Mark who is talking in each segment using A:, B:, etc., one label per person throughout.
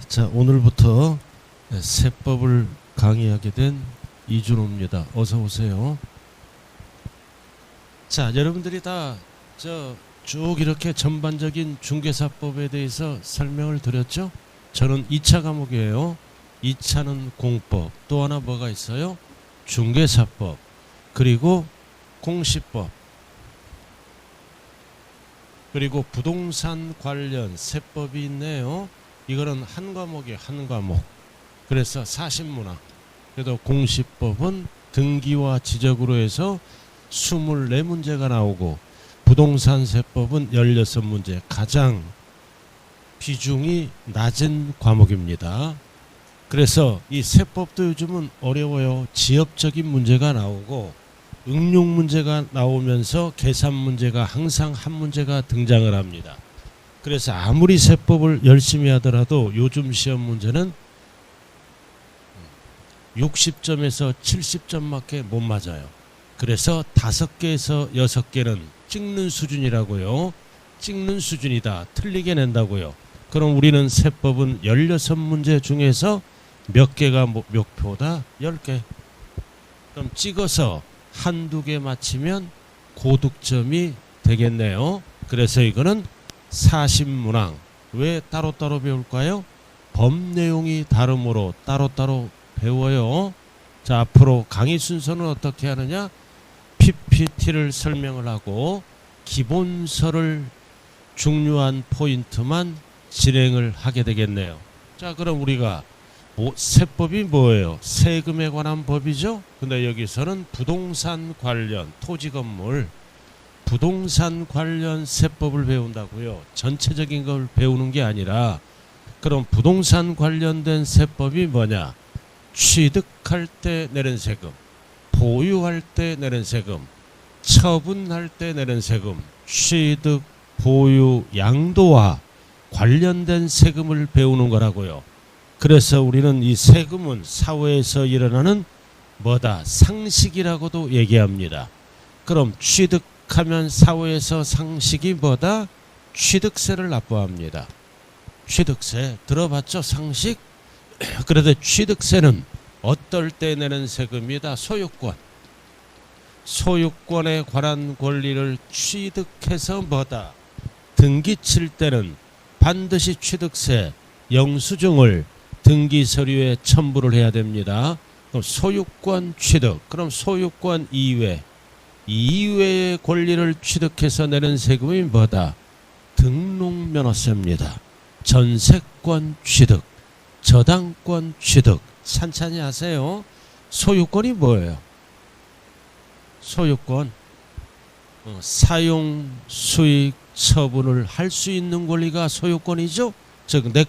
A: 자, 오늘부터 세법을 강의하게 된 이준호입니다. 어서 오세요. 자, 여러분들이 다 쭉 이렇게 전반적인 중개사법에 대해서 설명을 드렸죠? 저는 2차 과목이에요. 2차는 공법, 또 하나 뭐가 있어요? 중개사법, 그리고 공시법, 그리고 부동산 관련 세법이 있네요. 이거는 한 과목이에요. 한 과목. 그래서 40문항. 그래도 공시법은 등기와 지적으로 해서 24문제가 나오고, 부동산 세법은 16문제. 가장 비중이 낮은 과목입니다. 그래서 이 세법도 요즘은 어려워요. 지엽적인 문제가 나오고 응용 문제가 나오면서 계산 문제가 항상 한 문제가 등장을 합니다. 그래서 아무리 세법을 열심히 하더라도 요즘 시험 문제는 60점에서 70점밖에 못 맞아요. 그래서 5개에서 6개는 찍는 수준이라고요. 찍는 수준이다. 틀리게 낸다고요. 그럼 우리는 세법은 16문제 중에서 몇 개가 목표다? 10개. 그럼 찍어서 한두 개 맞히면 고득점이 되겠네요. 그래서 이거는 40문항. 왜 따로따로 배울까요? 법 내용이 다르므로 따로따로 배워요. 자, 앞으로 강의 순서는 어떻게 하느냐? PPT를 설명을 하고 기본서를 중요한 포인트만 진행을 하게 되겠네요. 자, 그럼 우리가 세법이 뭐예요? 세금에 관한 법이죠. 근데 여기서는 부동산 관련, 토지 건물, 부동산 관련 세법을 배운다고요. 전체적인 걸 배우는 게 아니라, 그럼 부동산 관련된 세법이 뭐냐? 취득할 때 내는 세금, 보유할 때 내는 세금, 처분할 때 내는 세금, 취득, 보유, 양도와 관련된 세금을 배우는 거라고요. 그래서 우리는 이 세금은 사회에서 일어나는 뭐다? 상식이라고도 얘기합니다. 그럼 취득하면 사회에서 상식이 뭐다? 취득세를 납부합니다. 취득세 들어봤죠? 상식? 그런데 취득세는 어떨 때 내는 세금이다? 소유권. 소유권에 관한 권리를 취득해서 뭐다? 등기 칠 때는 반드시 취득세 영수증을 등기 서류에 첨부를 해야 됩니다. 그럼 소유권 취득. 그럼 소유권 이외의 권리를 취득해서 내는 세금이 뭐다? 등록면허세입니다. 전세권 취득, 저당권 취득. 찬찬히 하세요. 소유권이 뭐예요? 소유권, 사용, 수익, 처분을 할 수 있는 권리가 소유권이죠. 즉 내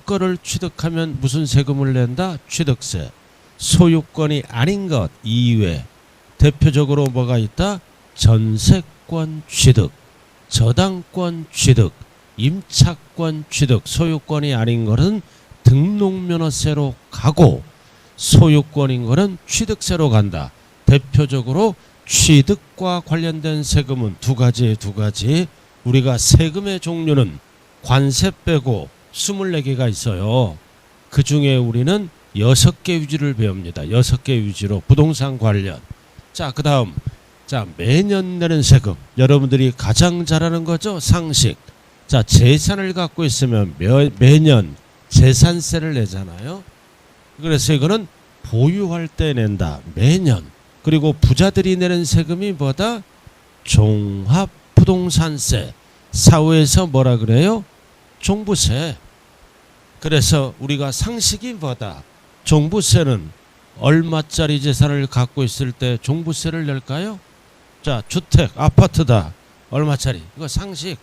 A: 거를 취득하면 무슨 세금을 낸다? 취득세. 소유권이 아닌 것 이외 대표적으로 뭐가 있다? 전세권 취득, 저당권 취득, 임차권 취득. 소유권이 아닌 것은 등록면허세로 가고, 소유권인 것은 취득세로 간다. 대표적으로 취득과 관련된 세금은 두 가지. 우리가 세금의 종류는 관세 빼고 24개가 있어요. 그 중에 우리는 6개 위주를 배웁니다. 6개 위주로 부동산 관련. 자, 그 다음, 자, 매년 내는 세금. 여러분들이 가장 잘 아는 거죠? 상식. 자, 재산을 갖고 있으면 매년 재산세를 내잖아요. 그래서 이거는 보유할 때 낸다. 매년. 그리고 부자들이 내는 세금이 뭐다? 종합부동산세. 사회에서 뭐라 그래요? 종부세. 그래서 우리가 상식이 뭐다? 종부세는 얼마짜리 재산을 갖고 있을 때 종부세를 낼까요? 자, 주택, 아파트다. 얼마짜리? 이거 상식.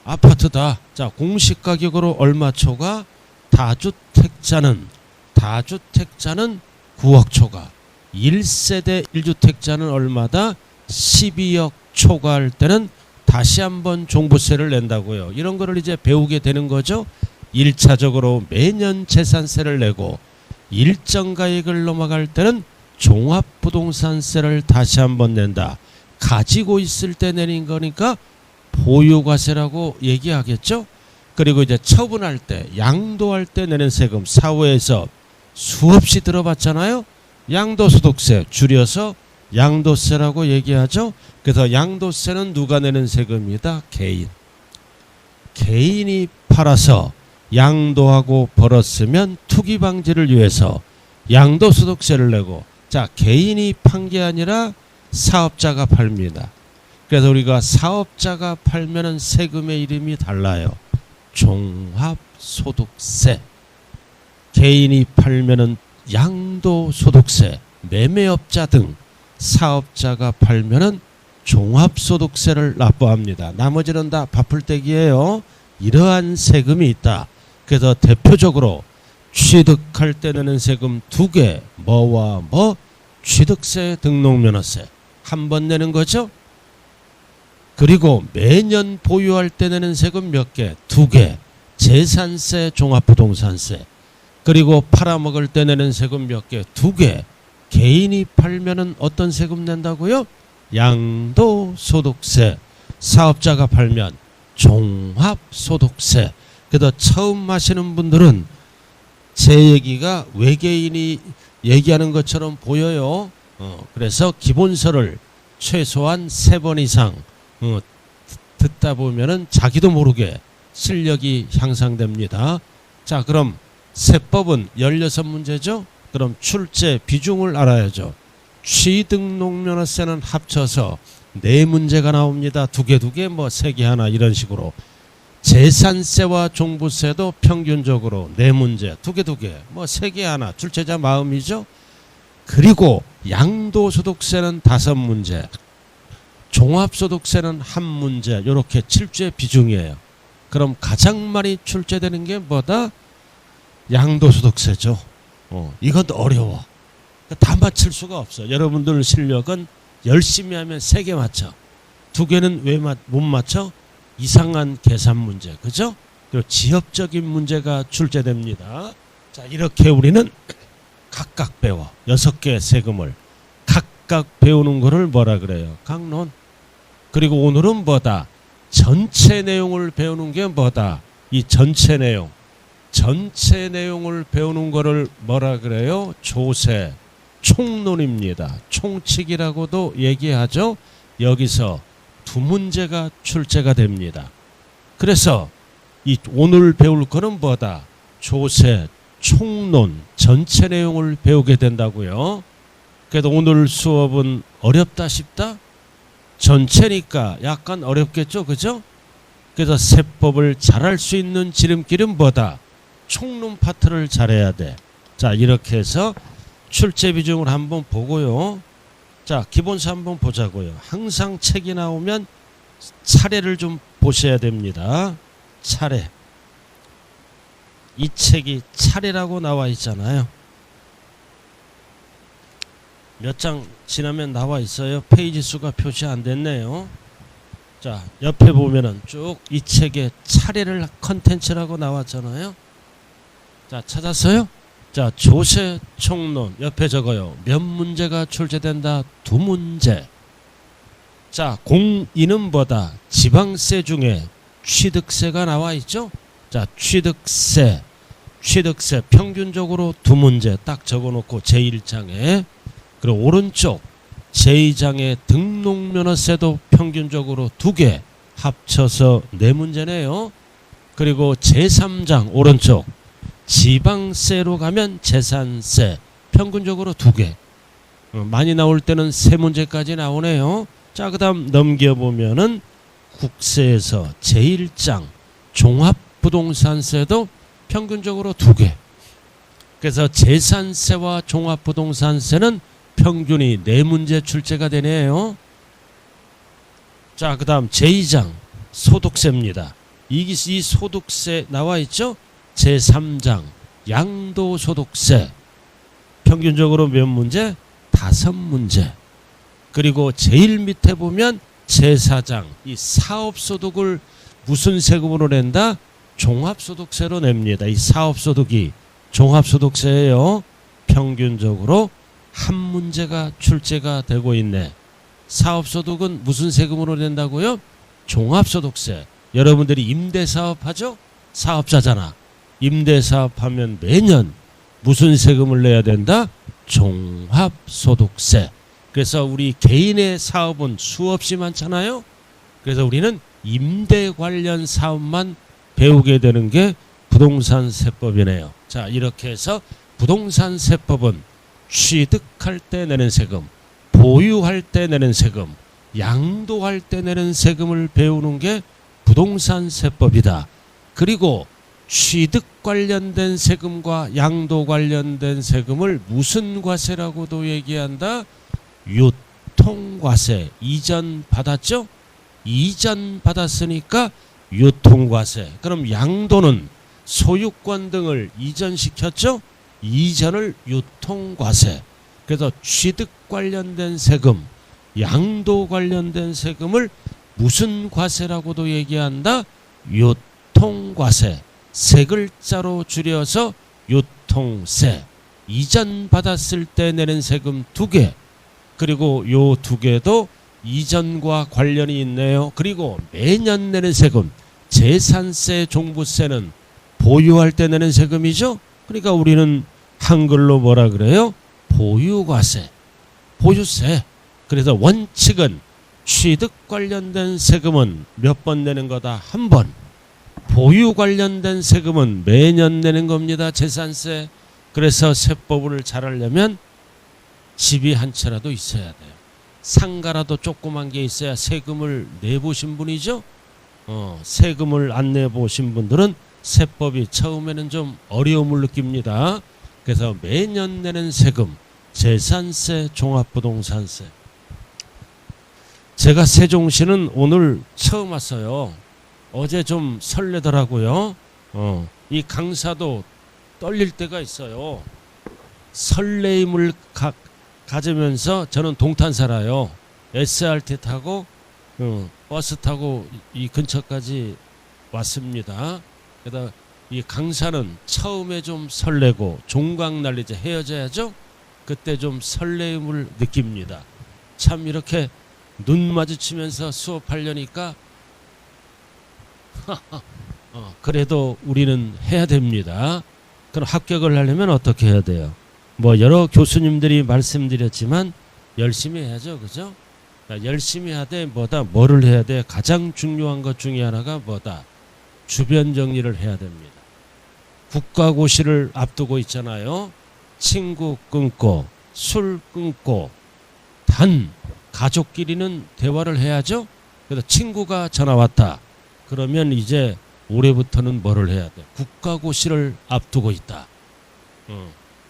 A: 아파트다. 자, 공시가격으로 얼마 초과? 다주택자는 9억 초과. 1세대 1주택자는 얼마다? 12억 초과할 때는 다시 한번 종부세를 낸다고요. 이런 거를 이제 배우게 되는 거죠. 1차적으로 매년 재산세를 내고, 일정 가액을 넘어갈 때는 종합부동산세를 다시 한번 낸다. 가지고 있을 때 내린 거니까 보유과세라고 얘기하겠죠. 그리고 이제 처분할 때, 양도할 때 내는 세금, 사회에서 수없이 들어봤잖아요. 양도소득세, 줄여서 양도세라고 얘기하죠. 그래서 양도세는 누가 내는 세금이다? 개인. 개인이 팔아서 양도하고 벌었으면 투기 방지를 위해서 양도소득세를 내고, 자, 개인이 판 게 아니라 사업자가 팔립니다. 그래서 우리가 사업자가 팔면은 세금의 이름이 달라요. 종합소득세. 개인이 팔면은 양도소득세, 매매업자 등 사업자가 팔면은 종합소득세를 납부합니다. 나머지는 다 바풀떼기예요. 이러한 세금이 있다. 그래서 대표적으로 취득할 때 내는 세금 두 개, 뭐와 뭐? 취득세, 등록면허세 한 번 내는 거죠. 그리고 매년 보유할 때 내는 세금 몇 개? 두 개. 재산세, 종합부동산세. 그리고 팔아먹을 때 내는 세금 몇 개? 두 개. 개인이 팔면은 어떤 세금 낸다고요? 양도소득세. 사업자가 팔면 종합소득세. 그래서 처음 하시는 분들은 제 얘기가 외계인이 얘기하는 것처럼 보여요. 그래서 기본서를 최소한 3번 이상 듣다 보면은 자기도 모르게 실력이 향상됩니다. 자, 그럼 세법은 16문제죠. 그럼 출제 비중을 알아야죠. 취등록면허세는 합쳐서 4문제가 나옵니다. 두 개, 뭐 3개 하나 이런 식으로. 재산세와 종부세도 평균적으로 4문제, 두 개, 뭐 3개 하나, 출제자 마음이죠. 그리고 양도소득세는 5문제, 종합소득세는 1문제, 이렇게 출제 비중이에요. 그럼 가장 많이 출제되는 게 뭐다? 양도소득세죠. 이건 어려워. 다 맞힐 수가 없어. 여러분들 실력은 열심히 하면 3개 맞춰. 2개는 왜 못 맞춰? 이상한 계산 문제, 그죠? 그리고 지엽적인 문제가 출제됩니다. 자, 이렇게 우리는 각각 배워. 6개의 세금을 각각 배우는 거를 뭐라 그래요? 강론. 그리고 오늘은 뭐다? 전체 내용을 배우는 게 뭐다? 이 전체 내용을 배우는 거를 뭐라 그래요? 조세, 총론입니다. 총칙이라고도 얘기하죠. 여기서 2문제가 출제가 됩니다. 그래서 이 오늘 배울 거는 뭐다? 조세, 총론, 전체 내용을 배우게 된다고요. 그래도 오늘 수업은 어렵다 싶다? 전체니까 약간 어렵겠죠, 그죠? 그래서 세법을 잘할 수 있는 지름길은 뭐다? 총론 파트를 잘해야 돼. 자, 이렇게 해서 출제 비중을 한번 보고요. 자, 기본서 한번 보자고요. 항상 책이 나오면 차례를 좀 보셔야 됩니다. 차례. 이 책이 차례라고 나와 있잖아요. 몇 장 지나면 나와 있어요. 페이지 수가 표시 안 됐네요. 자, 옆에 보면은 쭉 이 책에 차례를 컨텐츠라고 나왔잖아요. 자, 찾았어요? 자, 조세 총론 옆에 적어요. 몇 문제가 출제된다? 2문제. 자, 공인은 뭐다? 지방세 중에 취득세가 나와 있죠? 자, 취득세 평균적으로 2문제 딱 적어놓고 제1장에. 그리고 오른쪽 제2장에 등록면허세도 평균적으로 2개 합쳐서 4문제네요. 그리고 제3장 오른쪽 지방세로 가면 재산세 평균적으로 2개. 많이 나올 때는 3문제까지 나오네요. 자, 그 다음 넘겨보면은 국세에서 제1장 종합부동산세도 평균적으로 2개. 그래서 재산세와 종합부동산세는 평균이 4문제 출제가 되네요. 자, 그 다음 제2장 소득세입니다. 이 소득세 나와 있죠? 제3장 양도소득세 평균적으로 몇 문제? 5문제. 그리고 제일 밑에 보면 제4장 이 사업소득을 무슨 세금으로 낸다? 종합소득세로 냅니다. 이 사업소득이 종합소득세예요. 평균적으로 1문제가 출제가 되고 있네. 사업소득은 무슨 세금으로 낸다고요? 종합소득세. 여러분들이 임대사업 하죠? 사업자잖아. 임대사업하면 매년 무슨 세금을 내야 된다? 종합소득세. 그래서 우리 개인의 사업은 수없이 많잖아요. 그래서 우리는 임대 관련 사업만 배우게 되는 게 부동산 세법이네요. 자, 이렇게 해서 부동산 세법은 취득할 때 내는 세금, 보유할 때 내는 세금, 양도할 때 내는 세금을 배우는 게 부동산 세법이다. 그리고 취득 관련된 세금과 양도 관련된 세금을 무슨 과세라고도 얘기한다? 유통과세. 이전 받았죠? 이전 받았으니까 유통과세. 그럼 양도는 소유권 등을 이전시켰죠? 이전을 유통과세. 그래서 취득 관련된 세금, 양도 관련된 세금을 무슨 과세라고도 얘기한다? 유통과세. 세 글자로 줄여서 유통세. 이전 받았을 때 내는 세금 2개. 그리고 요 2개도 이전과 관련이 있네요. 그리고 매년 내는 세금, 재산세, 종부세는 보유할 때 내는 세금이죠. 그러니까 우리는 한글로 뭐라 그래요? 보유과세, 보유세. 그래서 원칙은 취득 관련된 세금은 몇 번 내는 거다? 한 번. 보유 관련된 세금은 매년 내는 겁니다. 재산세. 그래서 세법을 잘하려면 집이 한 채라도 있어야 돼요. 상가라도 조그만 게 있어야 세금을 내보신 분이죠. 세금을 안 내보신 분들은 세법이 처음에는 좀 어려움을 느낍니다. 그래서 매년 내는 세금, 재산세, 종합부동산세. 제가 세종시는 오늘 처음 왔어요. 어제 좀 설레더라고요. 이 강사도 떨릴 때가 있어요. 설레임을 가지면서 저는 동탄 살아요. SRT 타고 버스 타고 이 근처까지 왔습니다. 그래서 이 강사는 처음에 좀 설레고 종각 날 이제 헤어져야죠. 그때 좀 설레임을 느낍니다. 참 이렇게 눈 마주치면서 수업하려니까 그래도 우리는 해야 됩니다. 그럼 합격을 하려면 어떻게 해야 돼요? 뭐 여러 교수님들이 말씀드렸지만 열심히 해야죠. 그죠? 열심히 하되 뭐를 해야 돼? 가장 중요한 것 중에 하나가 뭐다? 주변 정리를 해야 됩니다. 국가고시를 앞두고 있잖아요. 친구 끊고 술 끊고 단 가족끼리는 대화를 해야죠. 그래서 친구가 전화 왔다. 그러면 이제 올해부터는 뭐를 해야 돼? 국가고시를 앞두고 있다.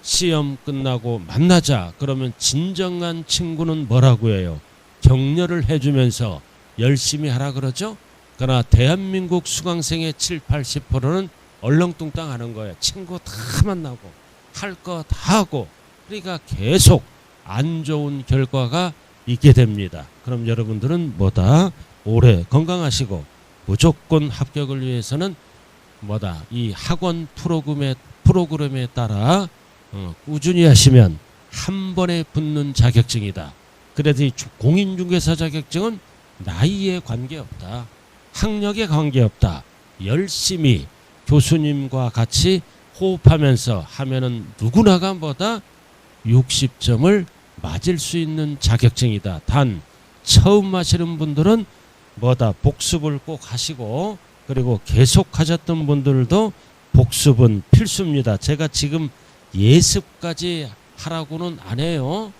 A: 시험 끝나고 만나자. 그러면 진정한 친구는 뭐라고 해요? 격려를 해주면서 열심히 하라 그러죠. 그러나 대한민국 수강생의 70~80%는 얼렁뚱땅 하는 거예요. 친구 다 만나고 할 거 다 하고. 그러니까 계속 안 좋은 결과가 있게 됩니다. 그럼 여러분들은 뭐다? 올해 건강하시고 무조건 합격을 위해서는 뭐다? 이 학원 프로그램에 따라 꾸준히 하시면 한 번에 붙는 자격증이다. 그래서 이 공인중개사 자격증은 나이에 관계없다. 학력에 관계없다. 열심히 교수님과 같이 호흡하면서 하면은 누구나가 뭐다? 60점을 맞을 수 있는 자격증이다. 단 처음 하시는 분들은 뭐다? 복습을 꼭 하시고, 그리고 계속 하셨던 분들도 복습은 필수입니다. 제가 지금 예습까지 하라고는 안 해요.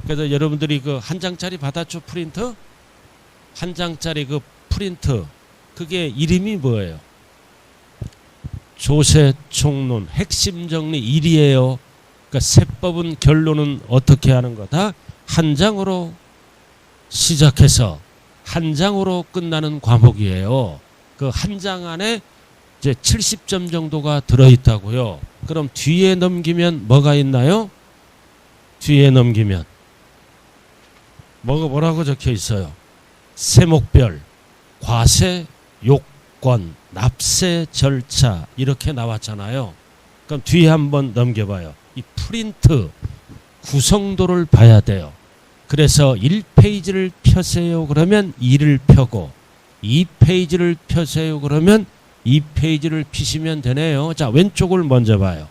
A: 그래서 여러분들이 그 한 장짜리 받았죠? 프린트? 한 장짜리 그 프린트, 그게 이름이 뭐예요? 조세총론 핵심 정리 1이에요. 그러니까 세법은 결론은 어떻게 하는 거다? 한 장으로 시작해서 한 장으로 끝나는 과목이에요. 그 한 장 안에 이제 70점 정도가 들어있다고요. 그럼 뒤에 넘기면 뭐가 있나요? 뒤에 넘기면 뭐라고 적혀 있어요? 세목별, 과세, 요건, 납세 절차 이렇게 나왔잖아요. 그럼 뒤에 한번 넘겨봐요. 이 프린트 구성도를 봐야 돼요. 그래서 1페이지를 펴세요 그러면 2를 펴고, 2페이지를 펴세요 그러면 2페이지를 피시면 되네요. 자, 왼쪽을 먼저 봐요.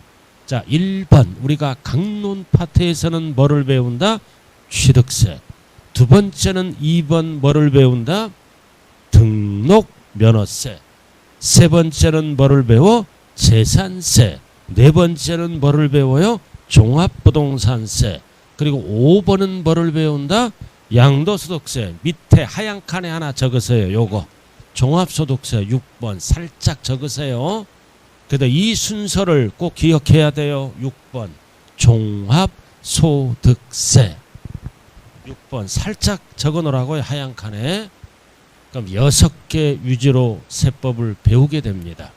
A: 자, 1번 우리가 강론 파트에서는 뭐를 배운다? 취득세. 두 번째는 2번 뭐를 배운다? 등록 면허세. 세 번째는 뭐를 배워? 재산세. 네 번째는 뭐를 배워요? 종합부동산세. 그리고 5번은 뭐를 배운다? 양도소득세. 밑에 하얀 칸에 하나 적으세요. 요거 종합소득세 6번 살짝 적으세요. 그래도 이 순서를 꼭 기억해야 돼요. 6번 종합소득세 6번 살짝 적어놓으라고요. 하얀 칸에. 그럼 6개 위주로 세법을 배우게 됩니다.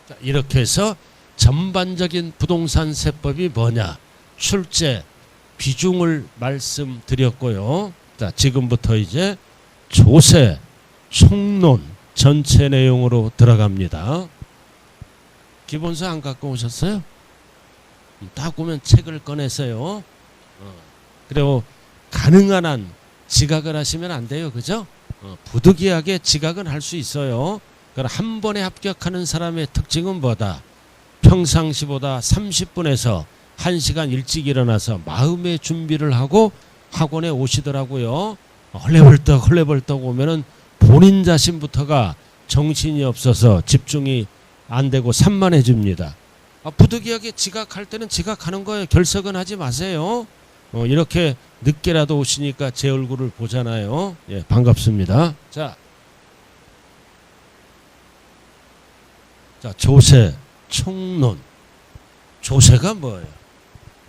A: 자, 이렇게 해서 전반적인 부동산 세법이 뭐냐? 출제, 비중을 말씀드렸고요. 자, 지금부터 이제 조세, 총론 전체 내용으로 들어갑니다. 기본서 안 갖고 오셨어요? 딱 오면 책을 꺼내세요. 그리고 가능한 한 지각을 하시면 안 돼요. 그죠? 부득이하게 지각은 할 수 있어요. 그럼 한 번에 합격하는 사람의 특징은 뭐다? 평상시보다 30분에서 1시간 일찍 일어나서 마음의 준비를 하고 학원에 오시더라고요. 헐레벌떡 오면은 본인 자신부터가 정신이 없어서 집중이 안 되고 산만해집니다. 부득이하게 지각할 때는 지각하는 거예요. 결석은 하지 마세요. 이렇게 늦게라도 오시니까 제 얼굴을 보잖아요. 예, 반갑습니다. 자, 조세, 총론. 조세가 뭐예요?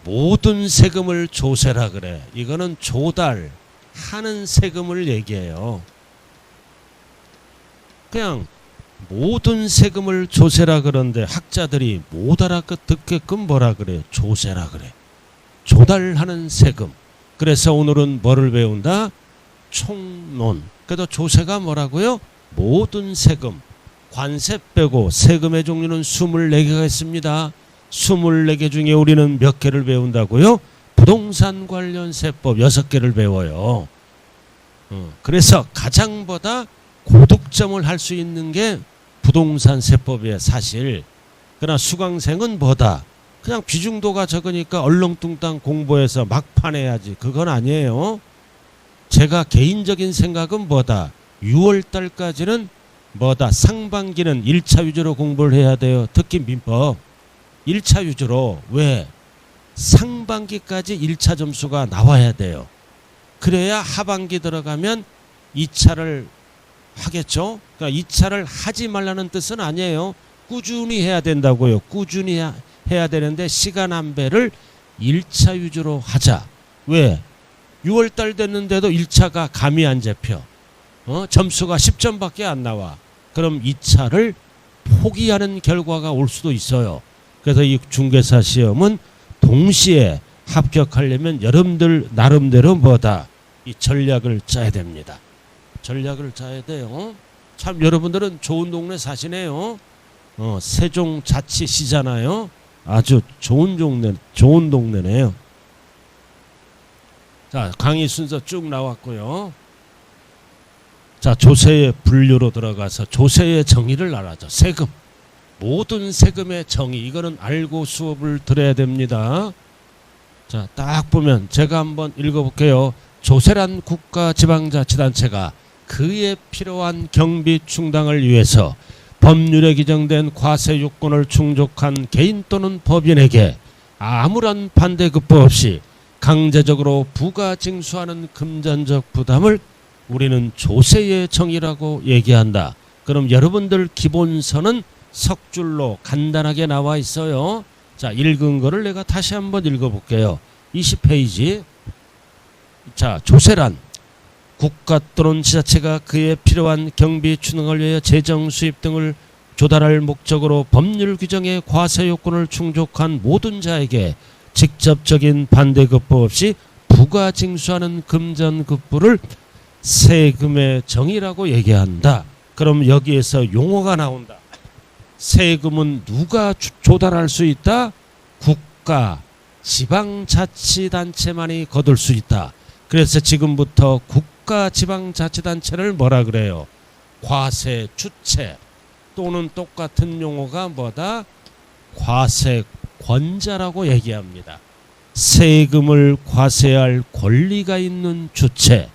A: 모든 세금을 조세라 그래. 이거는 조달하는 세금을 얘기해요. 그냥 모든 세금을 조세라 그러는데 학자들이 못 알아듣게끔 뭐라 그래? 조세라 그래. 조달하는 세금. 그래서 오늘은 뭐를 배운다? 총론. 그래도 조세가 뭐라고요? 모든 세금. 관세 빼고 세금의 종류는 24개가 있습니다. 24개 중에 우리는 몇 개를 배운다고요? 부동산 관련 세법 6개를 배워요. 그래서 가장보다 고득점을 할 수 있는 게 부동산 세법이에요. 사실. 그러나 수강생은 뭐다? 그냥 비중도가 적으니까 얼렁뚱땅 공부해서 막판 해야지. 그건 아니에요. 제가 개인적인 생각은 뭐다? 6월달까지는 뭐다? 상반기는 1차 위주로 공부를 해야 돼요. 특히 민법 1차 위주로. 왜? 상반기까지 1차 점수가 나와야 돼요. 그래야 하반기 들어가면 2차를 하겠죠. 그러니까 2차를 하지 말라는 뜻은 아니에요. 꾸준히 해야 된다고요. 꾸준히 해야 되는데 시간 안배를 1차 위주로 하자. 왜? 6월달 됐는데도 1차가 감이 안 잡혀. 점수가 10점밖에 안 나와. 그럼 2차를 포기하는 결과가 올 수도 있어요. 그래서 이 중개사 시험은 동시에 합격하려면 여러분들 나름대로 뭐다? 이 전략을 짜야 됩니다. 전략을 짜야 돼요. 참 여러분들은 좋은 동네 사시네요. 세종자치시잖아요. 아주 좋은 동네네요. 자, 강의 순서 쭉 나왔고요. 자, 조세의 분류로 들어가서 조세의 정의를 알아죠. 세금. 모든 세금의 정의. 이거는 알고 수업을 들어야 됩니다. 자, 딱 보면 제가 한번 읽어볼게요. 조세란 국가지방자치단체가 그에 필요한 경비 충당을 위해서 법률에 규정된 과세 요건을 충족한 개인 또는 법인에게 아무런 반대급부 없이 강제적으로 부가 징수하는 금전적 부담을 우리는 조세의 정의라고 얘기한다. 그럼 여러분들 기본서는 석줄로 간단하게 나와 있어요. 자, 읽은 거를 내가 다시 한번 읽어볼게요. 20페이지. 자, 조세란 국가 또는 지자체가 그에 필요한 경비 추능을 위하여 재정 수입 등을 조달할 목적으로 법률 규정의 과세 요건을 충족한 모든 자에게 직접적인 반대급부 없이 부가 징수하는 금전급부를 세금의 정의라고 얘기한다. 그럼 여기에서 용어가 나온다. 세금은 누가 조달할 수 있다? 국가, 지방자치단체만이 거둘 수 있다. 그래서 지금부터 국가 국가지방자치단체를 뭐라 그래요? 과세주체 또는 똑같은 용어가 뭐다? 과세권자라고 얘기합니다. 세금을 과세할 권리가 있는 주체,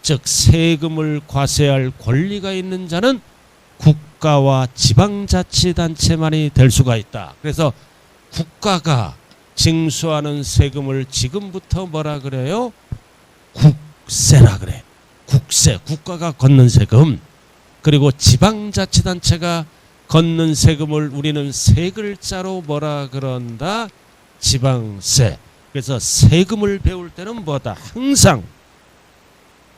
A: 즉 세금을 과세할 권리가 있는 자는 국가와 지방자치단체만이 될 수가 있다. 그래서 국가가 징수하는 세금을 지금부터 뭐라 그래요? 국세라 그래. 국세, 국가가 걷는 세금. 그리고 지방자치단체가 걷는 세금을 우리는 세 글자로 뭐라 그런다? 지방세. 그래서 세금을 배울 때는 뭐다? 항상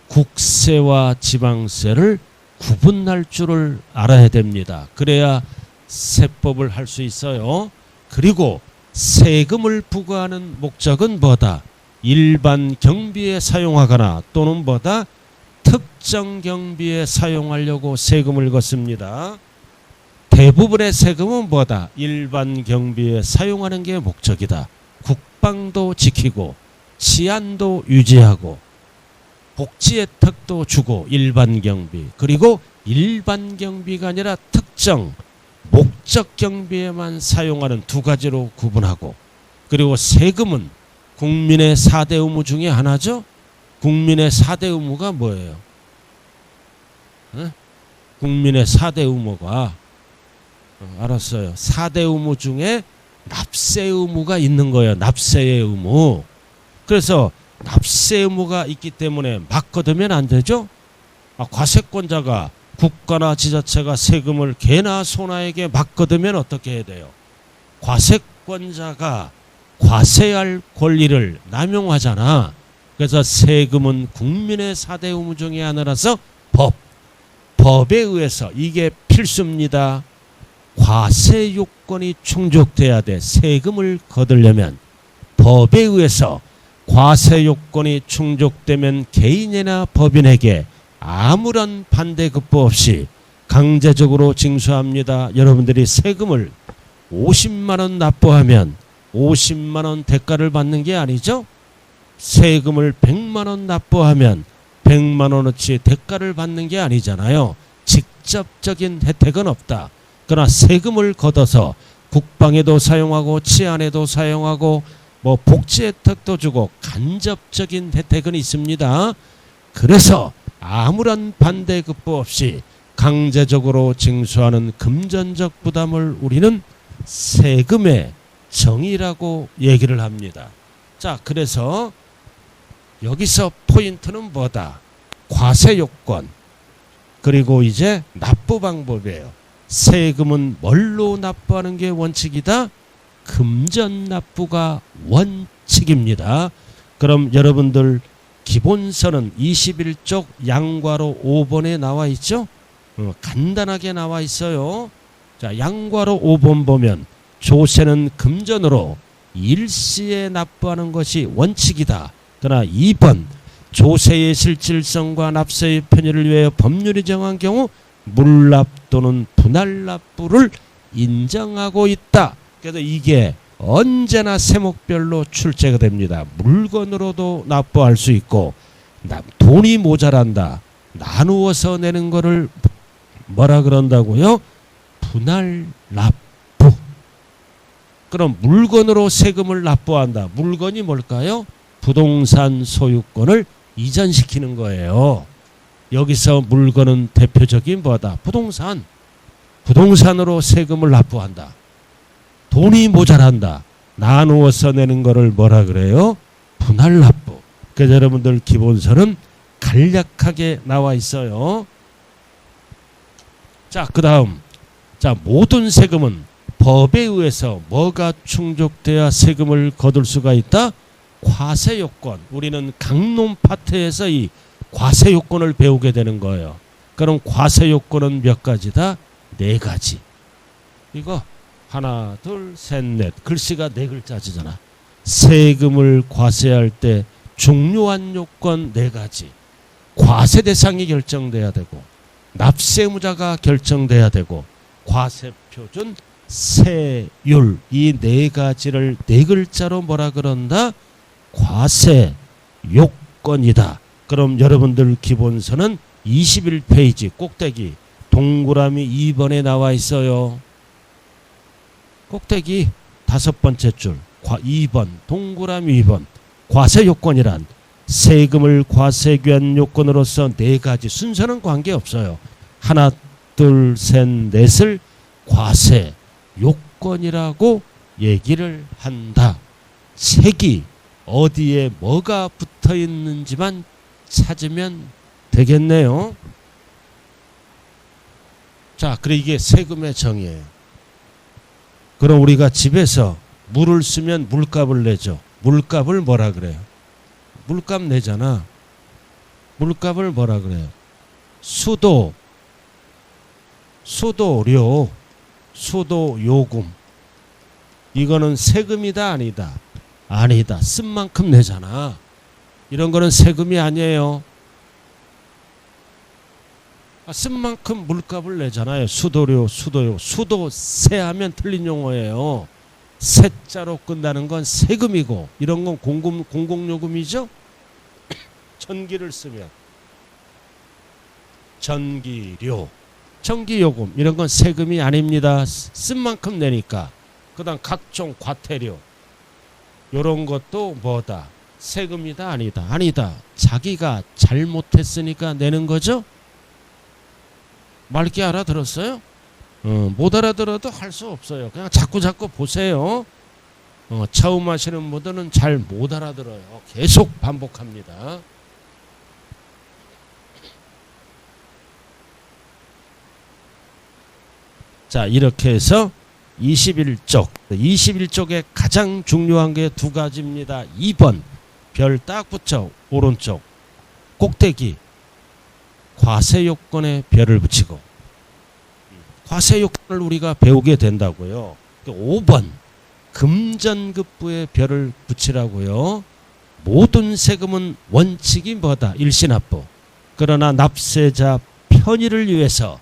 A: 국세와 지방세를 구분할 줄을 알아야 됩니다. 그래야 세법을 할 수 있어요. 그리고 세금을 부과하는 목적은 뭐다? 일반 경비에 사용하거나 또는 뭐다? 특정 경비에 사용하려고 세금을 걷습니다. 대부분의 세금은 뭐다? 일반 경비에 사용하는 게 목적이다. 국방도 지키고 치안도 유지하고 복지 혜택도 주고 일반 경비, 그리고 일반 경비가 아니라 특정 목적 경비에만 사용하는 두 가지로 구분하고, 그리고 세금은 국민의 4대 의무 중에 하나죠. 국민의 4대 의무가 뭐예요? 국민의 4대 의무가 알았어요. 4대 의무 중에 납세 의무가 있는 거예요. 납세의 의무. 그래서 납세 의무가 있기 때문에 막 걷으면 안 되죠. 과세권자가 국가나 지자체가 세금을 개나 소나에게 막 걷으면 어떻게 해야 돼요? 과세권자가 과세할 권리를 남용하잖아. 그래서 세금은 국민의 4대 의무 중에 하나라서 법에 의해서 이게 필수입니다. 과세 요건이 충족돼야 돼. 세금을 거두려면 법에 의해서 과세 요건이 충족되면 개인이나 법인에게 아무런 반대급부 없이 강제적으로 징수합니다. 여러분들이 세금을 50만 원 납부하면 50만 원 대가를 받는 게 아니죠. 세금을 100만 원 납부하면 100만 원어치 대가를 받는 게 아니잖아요. 직접적인 혜택은 없다. 그러나 세금을 걷어서 국방에도 사용하고 치안에도 사용하고 뭐 복지 혜택도 주고 간접적인 혜택은 있습니다. 그래서 아무런 반대급부 없이 강제적으로 징수하는 금전적 부담을 우리는 세금의 정의라고 얘기를 합니다. 자, 그래서 여기서 포인트는 뭐다? 과세 요건, 그리고 이제 납부 방법이에요. 세금은 뭘로 납부하는 게 원칙이다? 금전 납부가 원칙입니다. 그럼 여러분들 기본서는 21쪽 양괄호 5번에 나와 있죠? 간단하게 나와 있어요. 자, 양괄호 5번 보면 조세는 금전으로 일시에 납부하는 것이 원칙이다. 그러나 2번 조세의 실질성과 납세의 편의를 위하여 법률이 정한 경우 물납 또는 분할 납부를 인정하고 있다. 그래서 이게 언제나 세목별로 출제가 됩니다. 물건으로도 납부할 수 있고, 돈이 모자란다, 나누어서 내는 거를 뭐라 그런다고요? 분할 납부. 그럼 물건으로 세금을 납부한다. 물건이 뭘까요? 부동산 소유권을 이전시키는 거예요. 여기서 물건은 대표적인 뭐다? 부동산. 부동산으로 세금을 납부한다. 돈이 모자란다, 나누어서 내는 거를 뭐라 그래요? 분할 납부. 그래서 여러분들 기본서는 간략하게 나와 있어요. 자, 그 다음, 자, 모든 세금은 법에 의해서 뭐가 충족돼야 세금을 거둘 수가 있다? 과세 요건. 우리는 강론 파트에서 이 과세 요건을 배우게 되는 거예요. 그럼 과세 요건은 몇 가지다? 4가지. 이거 하나, 둘, 셋, 넷. 글씨가 4글자지잖아. 세금을 과세할 때 중요한 요건 4가지. 과세 대상이 결정돼야 되고, 납세 의무자가 결정돼야 되고, 과세 표준, 세율, 이 4가지를 4글자로 뭐라 그런다? 과세 요건이다. 그럼 여러분들 기본서는 21페이지 꼭대기 동그라미 2번에 나와 있어요. 꼭대기 5번째 줄 2번 동그라미 2번 과세 요건이란 세금을 과세귀한 요건으로서 4가지 순서는 관계없어요. 하나 둘 셋 넷을 과세 요건이라고 얘기를 한다. 색이 어디에 뭐가 붙어 있는지만 찾으면 되겠네요. 자, 그래 이게 세금의 정의예요. 그럼 우리가 집에서 물을 쓰면 물값을 내죠. 물값을 뭐라 그래요? 물값 내잖아. 물값을 뭐라 그래요? 수도, 수도료, 수도요금. 이거는 세금이다 아니다? 아니다. 쓴 만큼 내잖아. 이런 거는 세금이 아니에요. 쓴 만큼 물값을 내잖아요. 수도료, 수도요. 수도세 하면 틀린 용어예요. 세자로 끝나는 건 세금이고 이런 건 공공요금이죠. 전기를 쓰면 전기료, 전기요금 이런 건 세금이 아닙니다. 쓴 만큼 내니까. 그 다음 각종 과태료 이런 것도 뭐다? 세금이다 아니다? 아니다. 자기가 잘못했으니까 내는 거죠. 맑게 알아들었어요? 못 알아들어도 할 수 없어요. 그냥 자꾸 보세요. 처음 하시는 분들은 잘 못 알아들어요. 계속 반복합니다. 자, 이렇게 해서 21쪽에 가장 중요한 게 2가지입니다. 2번 별 딱 붙여 오른쪽 꼭대기 과세 요건에 별을 붙이고 과세 요건을 우리가 배우게 된다고요. 5번 금전급부에 별을 붙이라고요. 모든 세금은 원칙이 뭐다? 일시납부. 그러나 납세자 편의를 위해서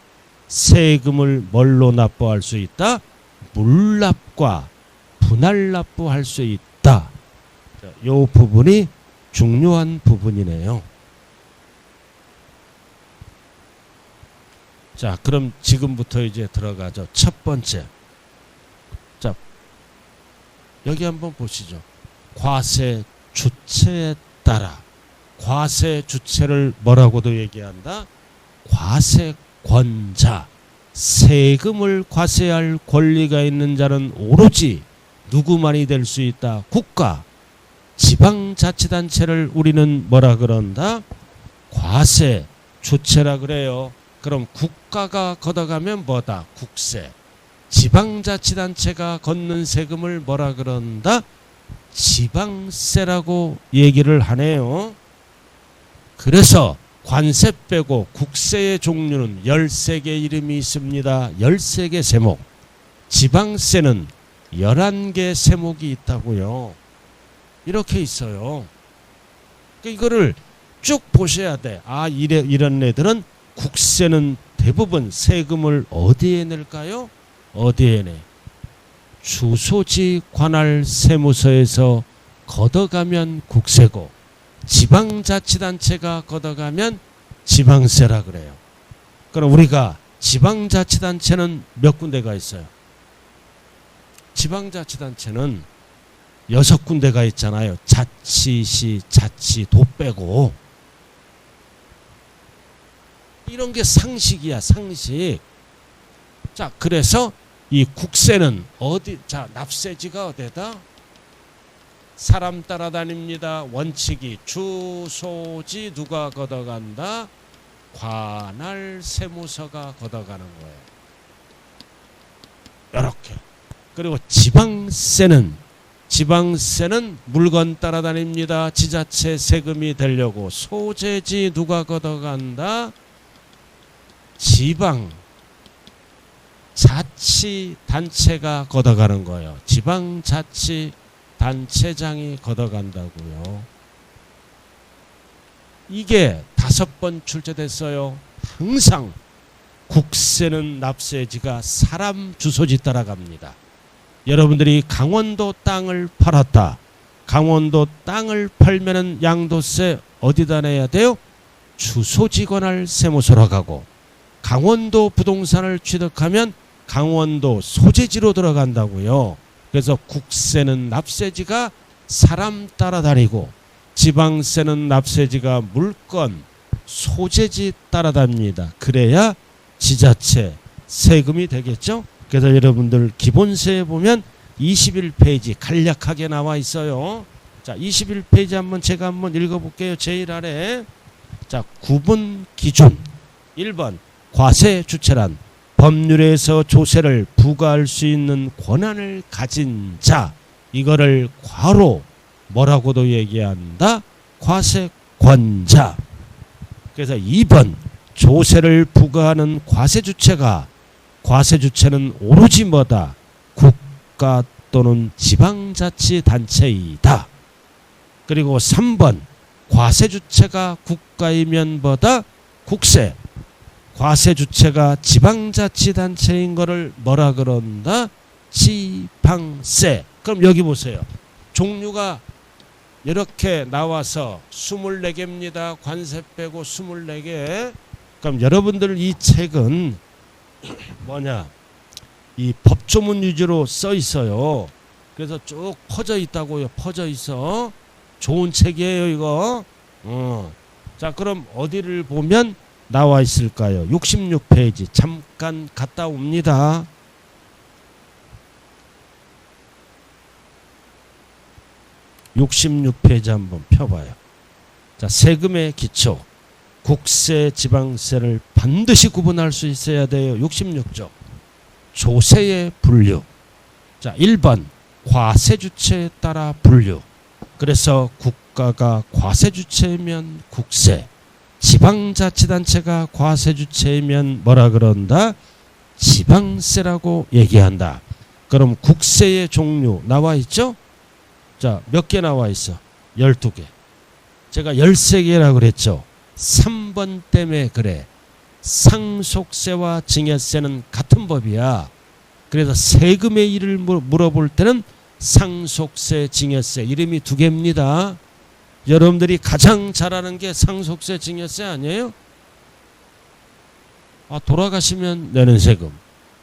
A: 세금을 뭘로 납부할 수 있다? 물납과 분할납부할 수 있다. 이 부분이 중요한 부분이네요. 자, 그럼 지금부터 이제 들어가죠. 첫 번째. 자, 여기 한번 보시죠. 과세 주체에 따라. 과세 주체를 뭐라고도 얘기한다? 과세권자. 세금을 과세할 권리가 있는 자는 오로지 누구만이 될 수 있다? 국가. 지방자치단체를 우리는 뭐라 그런다? 과세 주체라 그래요. 그럼 국가가 걷어가면 뭐다? 국세. 지방자치단체가 걷는 세금을 뭐라 그런다? 지방세라고 얘기를 하네요. 그래서 관세 빼고 국세의 종류는 13개 이름이 있습니다. 13개 세목. 지방세는 11개 세목이 있다고요. 이렇게 있어요. 이거를 쭉 보셔야 돼. 아, 이런 애들은 국세는 대부분 세금을 어디에 낼까요? 어디에 내? 주소지 관할 세무서에서 걷어가면 국세고 지방자치단체가 걷어가면 지방세라 그래요. 그럼 우리가 지방자치단체는 몇 군데가 있어요? 지방자치단체는 6군데가 있잖아요. 자치시, 자치도 빼고. 이런 게 상식이야, 상식. 자, 그래서 이 국세는 어디, 자, 납세지가 어디다? 사람 따라다닙니다. 원칙이 주소지 누가 걷어간다? 관할 세무서가 걷어가는 거예요. 이렇게. 그리고 지방세는 물건 따라다닙니다. 지자체 세금이 되려고. 소재지 누가 걷어간다? 지방 자치단체가 걷어가는 거예요. 지방자치단체장이 걷어간다고요. 이게 5번 출제됐어요. 항상 국세는 납세지가 사람 주소지 따라갑니다. 여러분들이 강원도 땅을 팔았다. 강원도 땅을 팔면은 양도세 어디다 내야 돼요? 주소지 관할 세무서로 가고, 강원도 부동산을 취득하면 강원도 소재지로 들어간다고요. 그래서 국세는 납세지가 사람 따라다니고, 지방세는 납세지가 물건 소재지 따라다닙니다. 그래야 지자체 세금이 되겠죠. 그래서 여러분들 기본세에 보면 21페이지 간략하게 나와 있어요. 자, 21페이지 한번 제가 한번 읽어볼게요. 제일 아래. 자, 구분 기준. 1번 과세 주체란 법률에서 조세를 부과할 수 있는 권한을 가진 자. 이거를 과로 뭐라고도 얘기한다? 과세권자. 그래서 2번 조세를 부과하는 과세 주체는 오로지 뭐다? 국가 또는 지방자치단체이다. 그리고 3번 과세 주체가 국가이면 뭐다? 국세. 과세 주체가 지방자치단체인 거를 뭐라 그런다? 지방세. 그럼 여기 보세요. 종류가 이렇게 나와서 24개입니다. 관세 빼고 24개. 그럼 여러분들 이 책은 뭐냐? 이 법조문 위주로 써 있어요. 그래서 쭉 퍼져 있다고요. 퍼져 있어. 좋은 책이에요, 이거. 자, 그럼 어디를 보면 나와 있을까요? 66페이지. 잠깐 갔다 옵니다. 66페이지 한번 펴봐요. 자, 세금의 기초. 국세, 지방세를 반드시 구분할 수 있어야 돼요. 66조. 조세의 분류. 자, 1번 과세 주체에 따라 분류. 그래서 국가가 과세 주체이면 국세, 지방자치단체가 과세 주체이면 뭐라 그런다? 지방세라고 얘기한다. 그럼 국세의 종류 나와 있죠? 자, 몇 개 나와 있어? 12개. 제가 13개라고 그랬죠. 3번 때문에 그래. 상속세와 증여세는 같은 법이야. 그래서 세금의 일을 물어볼 때는 상속세, 증여세 이름이 2개입니다. 여러분들이 가장 잘 아는 게 상속세, 증여세 아니에요? 돌아가시면 내는 세금,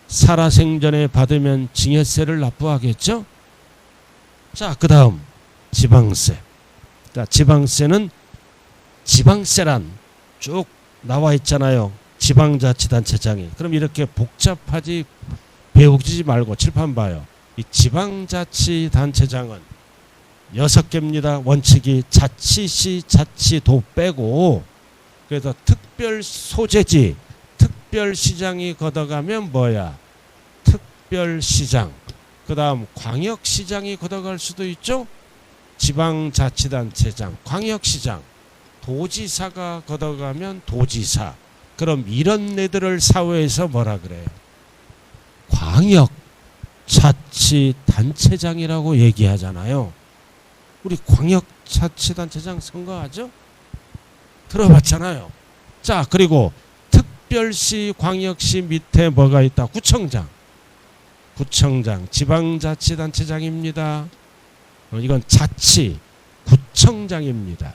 A: 살아생전에 받으면 증여세를 납부하겠죠? 자, 그 다음 지방세. 자, 지방세는 지방세란 쭉 나와 있잖아요. 지방자치단체장이. 그럼 이렇게 복잡하지 배우지 말고 칠판 봐요. 이 지방자치단체장은 6개입니다. 원칙이 자치시, 자치도 빼고. 그래서 특별소재지, 특별시장이 걷어가면 뭐야? 특별시장. 그 다음 광역시장이 걷어갈 수도 있죠. 지방자치단체장, 광역시장. 도지사가 걷어가면 도지사. 그럼 이런 애들을 사회에서 뭐라 그래요? 광역자치단체장이라고 얘기하잖아요. 우리 광역자치단체장 선거하죠? 들어봤잖아요. 자, 그리고 특별시, 광역시 밑에 뭐가 있다? 구청장. 구청장, 지방자치단체장입니다. 이건 자치, 구청장입니다.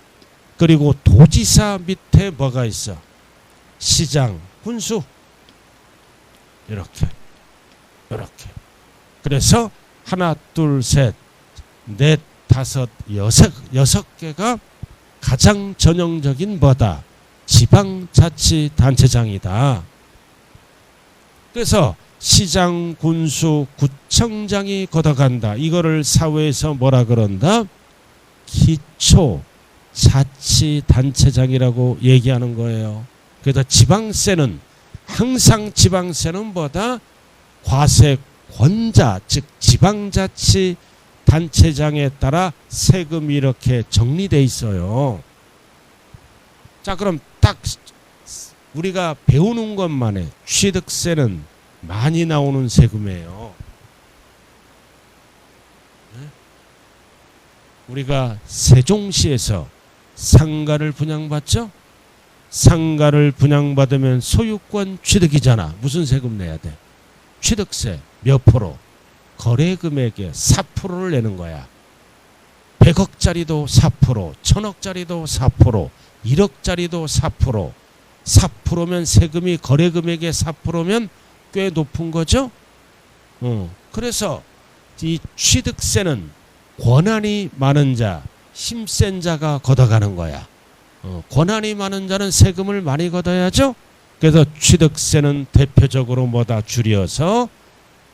A: 그리고 도지사 밑에 뭐가 있어? 시장, 군수. 이렇게. 그래서 하나, 둘, 셋, 넷, 다섯, 여섯 개가 가장 전형적인 뭐다? 지방자치단체장이다. 그래서 시장, 군수, 구청장이 걷어간다. 이거를 사회에서 뭐라 그런다? 기초자치단체장이라고 얘기하는 거예요. 그래서 지방세는 항상 지방세는 뭐다? 과세권자, 즉 지방자치단체장에 따라 세금이 이렇게 정리돼 있어요. 자, 그럼 딱 우리가 배우는 것만에 취득세는 많이 나오는 세금이에요. 우리가 세종시에서 상가를 분양받죠? 상가를 분양받으면 소유권 취득이잖아. 무슨 세금 내야 돼? 취득세 몇 프로? 거래금액의 4%를 내는 거야. 100억짜리도 4%, 1000억짜리도 4%, 1억짜리도 4%, 4%면 세금이 거래금액의 4%면 꽤 높은 거죠. 그래서 이 취득세는 권한이 많은 자, 힘센 자가 걷어가는 거야. 권한이 많은 자는 세금을 많이 걷어야죠. 그래서 취득세는 대표적으로 뭐다 줄여서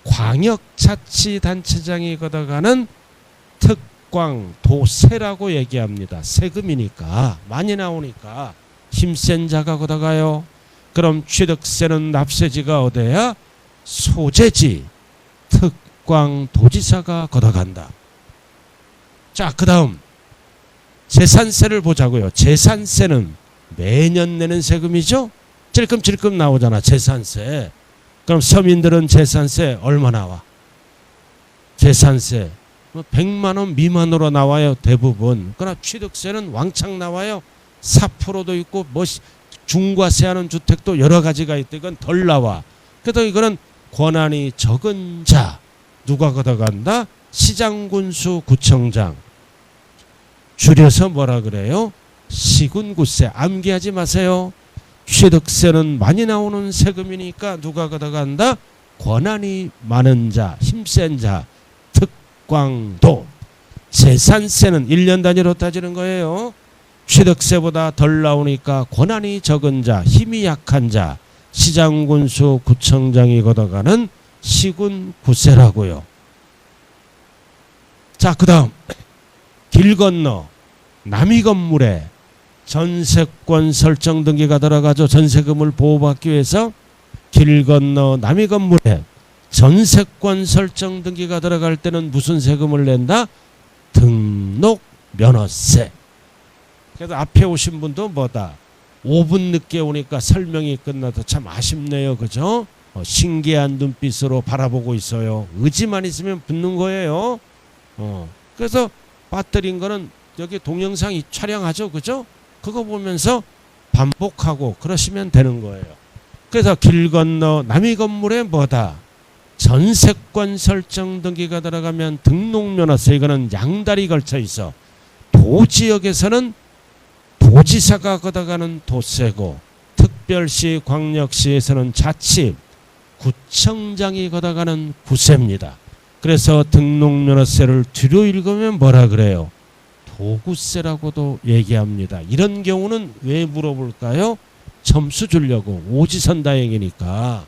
A: 광역자치단체장이 걷어가는 특광도세라고 얘기합니다. 세금이니까 많이 나오니까 힘센 자가 걷어가요. 그럼 취득세는 납세지가 어디야? 소재지 특광도지사가 걷어간다. 자, 그 다음 재산세를 보자고요. 재산세는 매년 내는 세금이죠. 찔끔찔끔 나오잖아, 재산세. 그럼 서민들은 재산세 얼마 나와? 재산세 100만 원 미만으로 나와요, 대부분. 그러나 취득세는 왕창 나와요. 4%도 있고 뭐 중과세하는 주택도 여러 가지가 있대. 이건 덜 나와. 그래도 이거는 권한이 적은 자 누가 걷어간다? 시장군수 구청장. 줄여서 뭐라 그래요? 시군구세. 암기하지 마세요. 취득세는 많이 나오는 세금이니까 누가 걷어간다? 권한이 많은 자, 힘센 자, 특광도. 재산세는 1년 단위로 따지는 거예요. 취득세보다 덜 나오니까 권한이 적은 자, 힘이 약한 자, 시장군수 구청장이 걷어가는 시군구세라고요. 자, 그 다음 길 건너 남의 건물에 전세권 설정 등기가 들어가죠. 전세금을 보호받기 위해서 길 건너 남의 건물에 전세권 설정 등기가 들어갈 때는 무슨 세금을 낸다? 등록 면허세. 그래서 앞에 오신 분도 뭐다? 5분 늦게 오니까 설명이 끝나서 참 아쉽네요. 그죠? 신기한 눈빛으로 바라보고 있어요. 의지만 있으면 붙는 거예요. 그래서 빠뜨린 거는 여기 동영상 촬영하죠. 그죠? 그거 보면서 반복하고 그러시면 되는 거예요. 그래서 길 건너 남의 건물에 뭐다? 전세권 설정 등기가 들어가면 등록면허세. 이거는 양다리 걸쳐 있어. 도지역에서는 도지사가 걷어가는 도세고, 특별시 광역시에서는 자치 구청장이 걷어가는 구세입니다. 그래서 등록면허세를 뒤로 읽으면 뭐라 그래요? 도구세라고도 얘기합니다. 이런 경우는 왜 물어볼까요? 점수 주려고. 오지선다행이니까.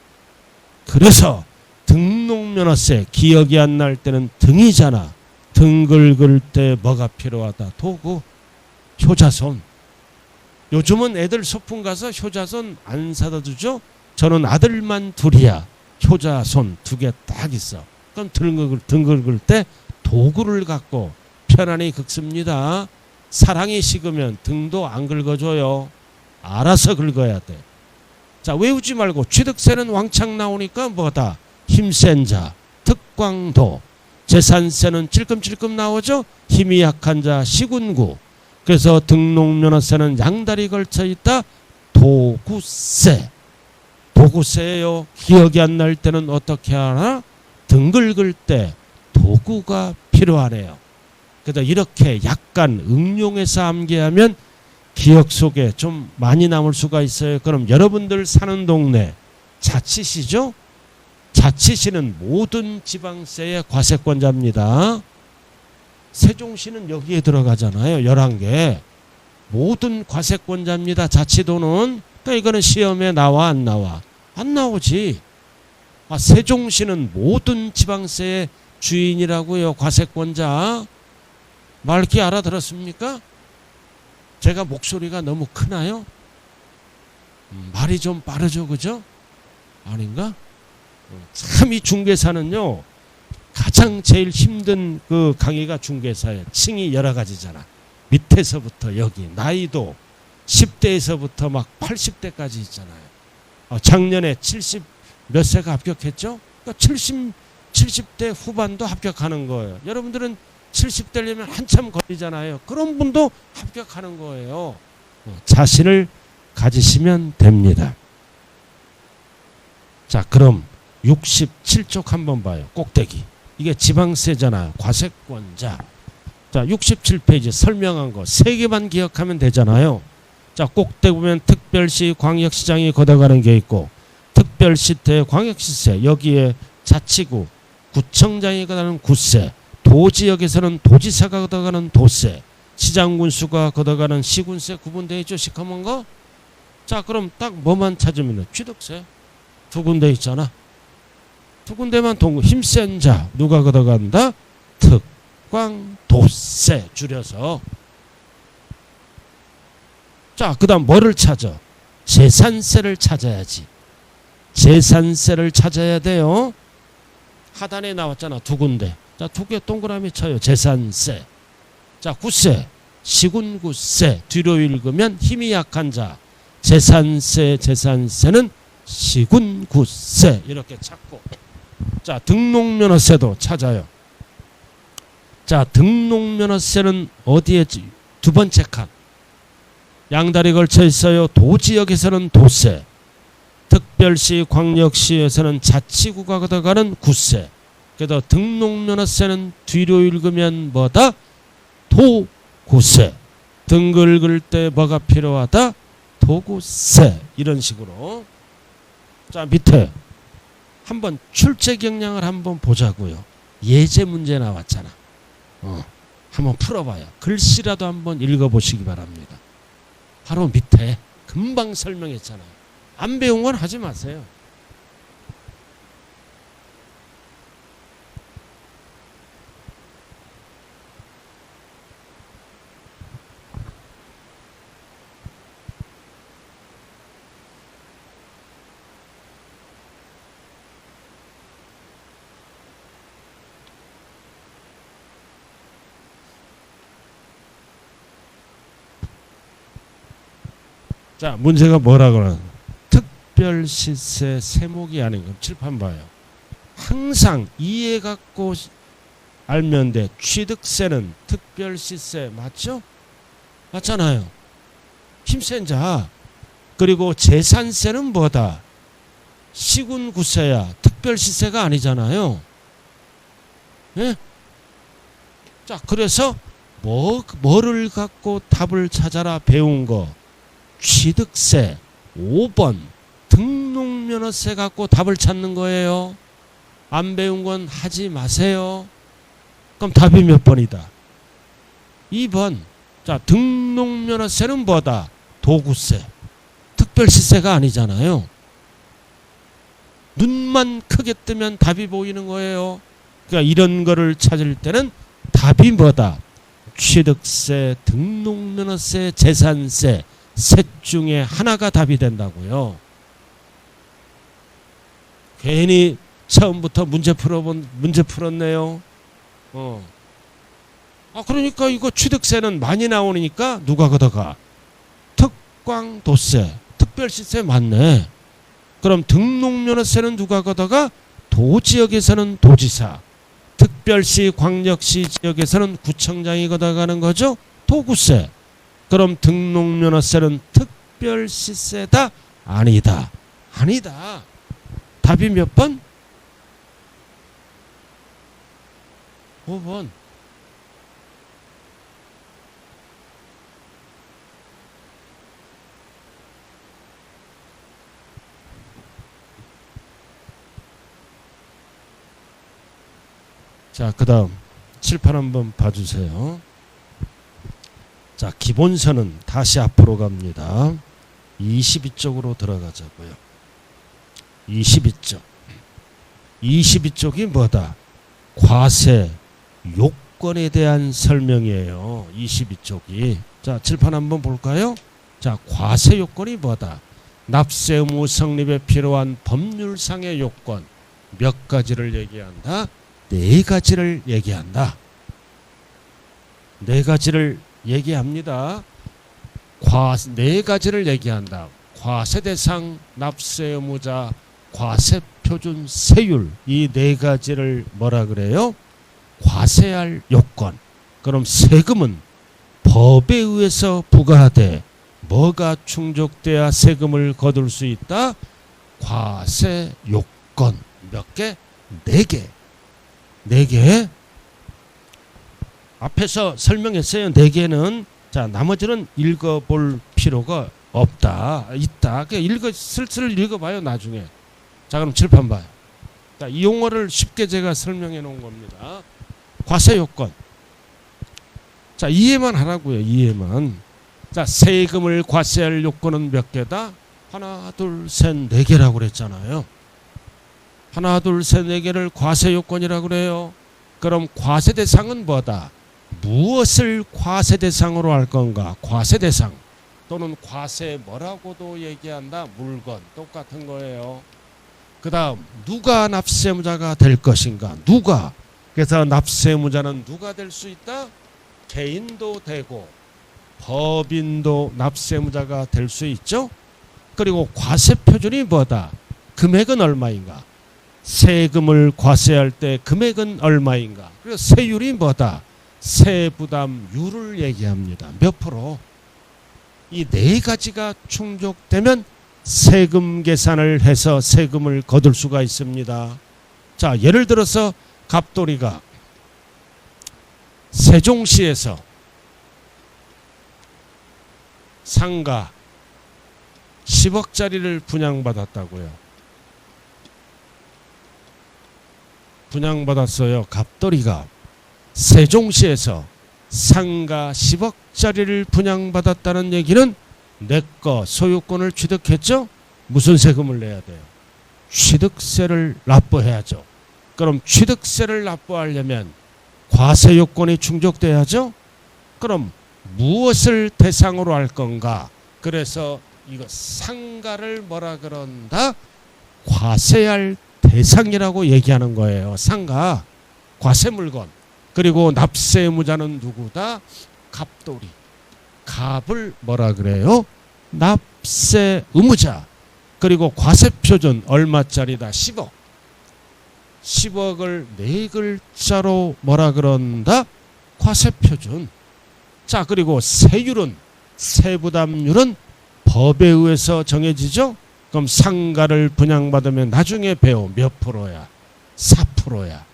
A: 그래서 등록면허세 기억이 안 날 때는 등이잖아. 등 긁을 때 뭐가 필요하다? 도구, 효자손. 요즘은 애들 소풍 가서 효자손 안 사다 주죠? 저는 아들만 둘이야. 효자손 2개 딱 있어. 그럼 등 긁을 때 도구를 갖고 편안히 긁습니다. 사랑이 식으면 등도 안 긁어줘요. 알아서 긁어야 돼. 자, 외우지 말고 취득세는 왕창 나오니까 뭐다? 힘센 자, 특광도. 재산세는 찔끔찔끔 나오죠? 힘이 약한 자, 시군구. 그래서 등록면허세는 양다리 걸쳐 있다? 도구세. 도구세예요. 기억이 안 날 때는 어떻게 하나? 등 긁을 때 도구가 필요하네요. 그래서 이렇게 약간 응용해서 암기하면 기억 속에 좀 많이 남을 수가 있어요. 그럼 여러분들 사는 동네 자치시죠? 자치시는 모든 지방세의 과세권자입니다. 세종시는 여기에 들어가잖아요. 11개. 모든 과세권자입니다. 자치도는. 그러니까 이거는 시험에 나와 안 나와? 안 나오지. 세종시는 모든 지방세의 주인이라고요. 과세권자. 말기 알아들었습니까? 제가 목소리가 너무 크나요? 말이 좀 빠르죠. 그죠? 아닌가? 참 이 중개사는요. 가장 제일 힘든 그 강의가 중개사예요. 층이 여러 가지잖아. 밑에서부터 여기 나이도 10대에서부터 막 80대까지 있잖아요. 작년에 70 몇 세가 합격했죠? 그러니까 70대 후반도 합격하는 거예요. 여러분들은 70대려면 한참 걸리잖아요. 그런 분도 합격하는 거예요. 자신을 가지시면 됩니다. 자, 그럼 67쪽 한번 봐요. 꼭대기. 이게 지방세잖아요. 과세권자. 자, 67페이지 설명한 거 3개만 기억하면 되잖아요. 자, 꼭대 보면 특별시 광역시장이 걷어가는 게 있고 특별시대 광역시세 여기에 자치구 구청장이 걷어가는 구세 도지역에서는 도지사가 걷어가는 도세 시장군수가 걷어가는 시군세 구분되어 있죠. 시커먼 거. 자, 그럼 딱 뭐만 찾으면 취득세 두 군데 있잖아. 두 군데만 힘센 자 누가 걷어간다? 특광도세 줄여서. 자, 그 다음 뭐를 찾아? 재산세를 찾아야지. 재산세를 찾아야 돼요. 하단에 나왔잖아. 두 군데. 자, 두 개 동그라미 쳐요. 재산세. 자, 구세. 시군구세. 뒤로 읽으면 힘이 약한 자. 재산세는 시군구세. 이렇게 찾고. 자, 등록면허세도 찾아요. 자, 등록면허세는 어디에 두 번째 칸. 양다리 걸쳐 있어요. 도지역에서는 도세. 특별시 광역시에서는 자치구가 걷어가는 구세. 그래서 등록면허세는 뒤로 읽으면 뭐다? 도구세. 등 긁을 때 뭐가 필요하다? 도구세. 이런 식으로. 자, 밑에 한번 출제 경향을 한번 보자고요. 예제 문제 나왔잖아. 한번 풀어봐요. 글씨라도 한번 읽어보시기 바랍니다. 바로 밑에 금방 설명했잖아요. 안 배운 건 하지 마세요. 자, 문제가 뭐라고 하나? 특별시세 세목이 아닌 건 칠판 봐요. 항상 이해 갖고 알면 돼. 취득세는 특별시세 맞죠? 맞잖아요. 힘센 자. 그리고 재산세는 뭐다? 시군구세야. 특별시세가 아니잖아요. 예? 자, 그래서 뭐를 갖고 답을 찾아라 배운 거. 취득세 5번 등록면허세 갖고 답을 찾는 거예요. 안 배운 건 하지 마세요. 그럼 답이 몇 번이다? 2번. 자, 등록면허세는 뭐다? 도구세. 특별시세가 아니잖아요. 눈만 크게 뜨면 답이 보이는 거예요. 그러니까 이런 거를 찾을 때는 답이 뭐다? 취득세, 등록면허세, 재산세 셋 중에 하나가 답이 된다고요. 괜히 처음부터 문제 풀었네요. 그러니까 이거 취득세는 많이 나오니까 누가 걷어가? 특광도세, 특별시세 맞네. 그럼 등록면허세는 누가 걷어가? 도지역에서는 도지사, 특별시 광역시 지역에서는 구청장이 걷어가는 거죠. 도구세. 그럼 등록면허세는 특별시세다? 아니다. 아니다. 답이 몇 번? 5번. 자, 그 다음 칠판 한번 봐주세요. 자, 기본서는 다시 앞으로 갑니다. 22쪽으로 들어가자고요. 22쪽. 22쪽이 뭐다? 과세 요건에 대한 설명이에요. 22쪽이. 자, 칠판 한번 볼까요? 자, 과세 요건이 뭐다? 납세 의무 성립에 필요한 법률상의 요건 몇 가지를 얘기한다? 4가지를 얘기한다. 4가지를 얘기합니다. 4가지를 얘기한다. 과세 대상, 납세 의무자, 과세 표준 세율 이 4가지를 뭐라 그래요? 과세할 요건. 그럼 세금은 법에 의해서 부과돼. 뭐가 충족돼야 세금을 거둘 수 있다? 과세 요건. 몇 개? 4개. 4개. 앞에서 설명했어요. 4개는. 자, 나머지는 읽어볼 필요 필요가 없다. 있다. 그냥 슬슬 읽어봐요. 나중에. 자, 그럼 칠판 봐요. 자, 이 용어를 쉽게 제가 설명해 놓은 겁니다. 과세요건. 자, 이해만 하라고요. 이해만. 자, 세금을 과세할 요건은 몇 개다? 하나, 둘, 셋, 네 개라고 그랬잖아요. 하나, 둘, 셋, 네 개를 과세 요건이라고 그래요. 그럼 과세 대상은 뭐다? 무엇을 과세 대상으로 할 건가? 과세 대상 또는 과세 뭐라고도 얘기한다. 물건 똑같은 거예요. 그 다음 누가 납세무자가 될 것인가? 누가? 그래서 납세무자는 누가 될 수 있다? 개인도 되고 법인도 납세무자가 될 수 있죠. 그리고 과세 표준이 뭐다? 금액은 얼마인가? 세금을 과세할 때 금액은 얼마인가? 그리고 세율이 뭐다? 세부담률을 얘기합니다. 몇 프로? 이 네 가지가 충족되면 세금 계산을 해서 세금을 거둘 수가 있습니다. 자, 예를 들어서 갑돌이가 세종시에서 상가 10억짜리를 분양받았다고요. 분양받았어요. 갑돌이가 세종시에서 상가 10억짜리를 분양받았다는 얘기는 내거 소유권을 취득했죠? 무슨 세금을 내야 돼요? 취득세를 납부해야죠. 그럼 취득세를 납부하려면 과세 요건이 충족돼야죠? 그럼 무엇을 대상으로 할 건가? 그래서 이거 상가를 뭐라 그런다? 과세할 대상이라고 얘기하는 거예요. 상가, 과세 물건. 그리고 납세무자는 누구다? 갑돌이. 갑을 뭐라 그래요? 납세 의무자. 그리고 과세표준 얼마짜리다? 10억. 10억을 네 글자로 뭐라 그런다? 과세표준. 자, 그리고 세율은, 세부담률은 법에 의해서 정해지죠? 그럼 상가를 분양받으면 나중에 배워. 몇 프로야? 4%야.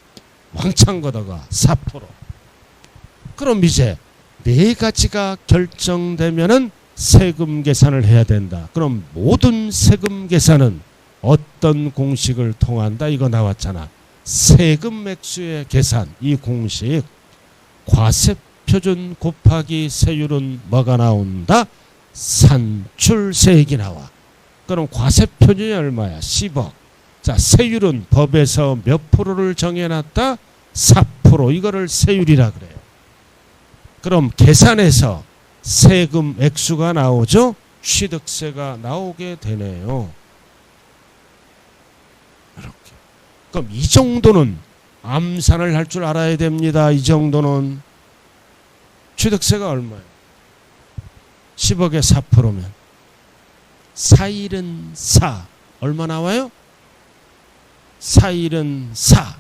A: 왕창 걷어가 4%. 그럼 이제 네 가지가 결정되면은 세금 계산을 해야 된다. 그럼 모든 세금 계산은 어떤 공식을 통한다? 이거 나왔잖아. 세금 액수의 계산. 이 공식 과세표준 곱하기 세율은 뭐가 나온다? 산출세액이 나와. 그럼 과세표준이 얼마야? 10억. 자, 세율은 법에서 몇 프로를 정해놨다? 4%. 이거를 세율이라 그래요. 그럼 계산해서 세금 액수가 나오죠? 취득세가 나오게 되네요. 이렇게. 그럼 이 정도는 암산을 할 줄 알아야 됩니다. 이 정도는. 취득세가 얼마예요? 10억에 4%면 4일은 4. 얼마 나와요? 4일은 4.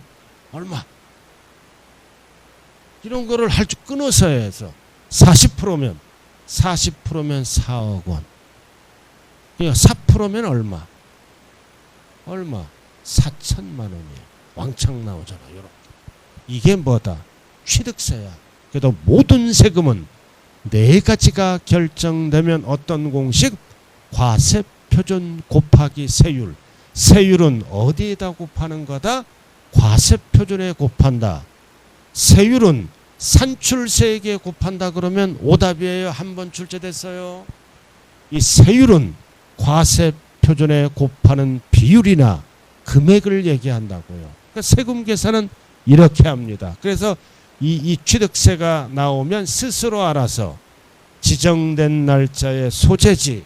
A: 얼마? 이런 거를 할 줄 끊어서 해서 40%면 4억 원. 그러니까 4%면 얼마? 얼마? 4천만 원이에요. 왕창 나오잖아. 이렇게. 이게 뭐다? 취득세야. 그래도 모든 세금은 네 가지가 결정되면 어떤 공식? 과세표준 곱하기 세율. 세율은 어디에다 곱하는 거다? 과세표준에 곱한다. 세율은 산출세액에 곱한다 그러면 오답이에요. 한 번 출제됐어요. 이 세율은 과세표준에 곱하는 비율이나 금액을 얘기한다고요. 그러니까 세금 계산은 이렇게 합니다. 그래서 이 취득세가 나오면 스스로 알아서 지정된 날짜의 소재지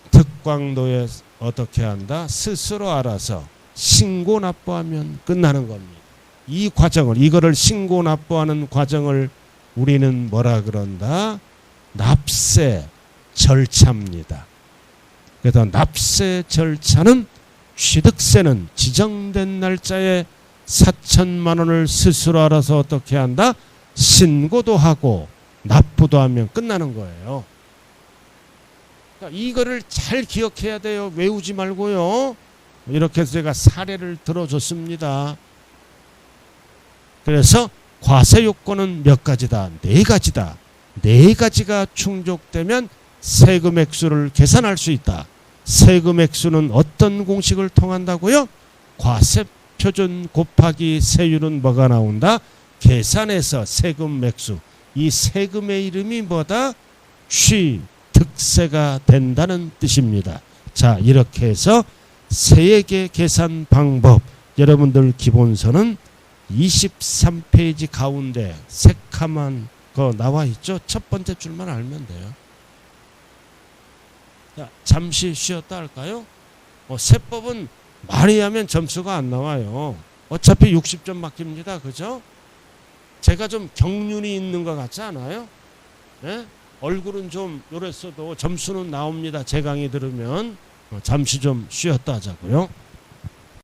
A: 특광도에 어떻게 한다? 스스로 알아서 신고 납부하면 끝나는 겁니다. 이 과정을, 이거를 신고 납부하는 과정을 우리는 뭐라 그런다? 납세 절차입니다. 그래서 납세 절차는 취득세는 지정된 날짜에 4천만 원을 스스로 알아서 어떻게 한다? 신고도 하고 납부도 하면 끝나는 거예요. 그러니까 이거를 잘 기억해야 돼요. 외우지 말고요. 이렇게 해서 제가 사례를 들어줬습니다. 그래서 과세 요건은 몇 가지다? 네 가지다. 네 가지가 충족되면 세금 액수를 계산할 수 있다. 세금 액수는 어떤 공식을 통한다고요? 과세 표준 곱하기 세율은 뭐가 나온다? 계산해서 세금 액수. 이 세금의 이름이 뭐다? 취득세가 된다는 뜻입니다. 자, 이렇게 해서 세액의 계산 방법, 여러분들 기본서는 23페이지 가운데 새카만 거 나와 있죠? 첫 번째 줄만 알면 돼요. 자, 잠시 쉬었다 할까요? 세법은 많이 하면 점수가 안 나와요. 어차피 60점 맡깁니다. 그죠? 제가 좀 경륜이 있는 것 같지 않아요? 네? 얼굴은 좀 요랬어도 점수는 나옵니다. 제 강의 들으면. 잠시 좀 쉬었다 하자고요.